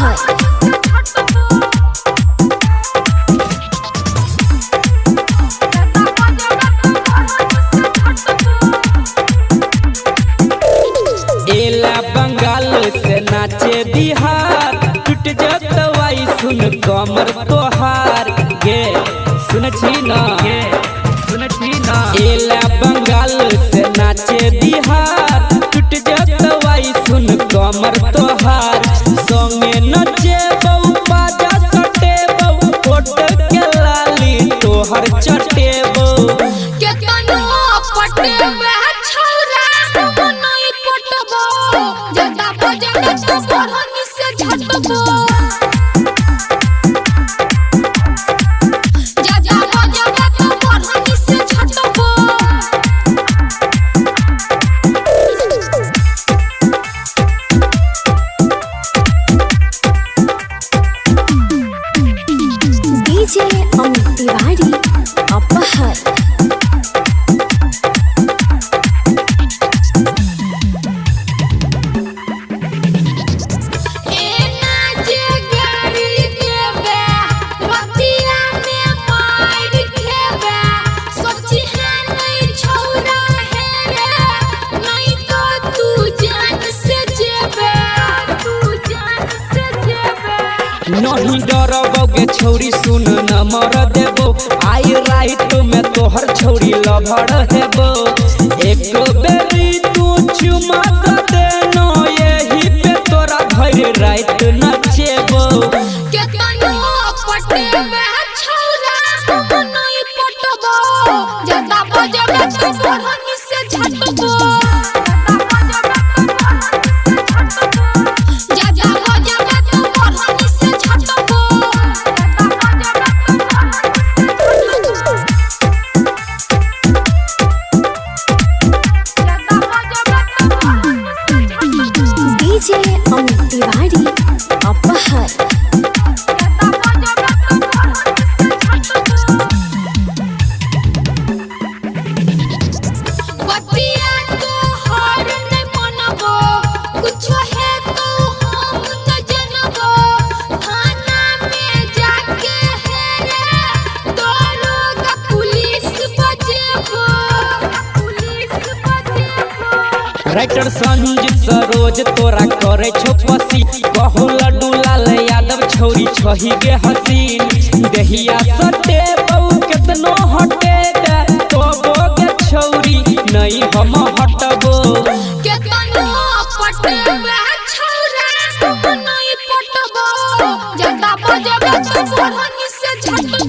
अपहर एला बंगाल से नाचे बिहार टूट जतवाई सुन कमर तोहार गे सुन छी ना एला बंगाल से नाचे बिहार टूट जतवाई सुन कमर तोहार संगे नचे बहू बाजा सटे बहू कोट के लाली तोहर चटे बहू केतनो पटे वह छौरा नहीं पटबो जदा बजबे तो बहरन से झटबो जदा बजबे तो बहरन से झटबो डीजे अमित तिवारी अपहर नहीं डरबोगे छौरी सुन न मर देबो आई राइट में तोहर छौरी लभड़ हेबो एक बेरी तू चुमा दे न यही पे तोरा भर राइट नचेबो केतनो पटे वह छौरा नहीं पटबो जदा बजबे तो बहरन से झटबो डीजे अमित तिवारी अपहर बतिया तो हर नहीं मनबो कुछ है तो हम न जनबो थाना में जाके है रे दरोगा पुलिस बजेबो राइटर संजीत सरोज तोरा करे छो पसी कहू लड्डू लाल यादव छौरी छही गे हसीन देहिया सटे बहू केतनो हटे दे तो बोगे छौरी नहीं हम हटबो केतनो पटे वह छौरा नहीं पटबो जदा बजबे तो बहरन से झटबो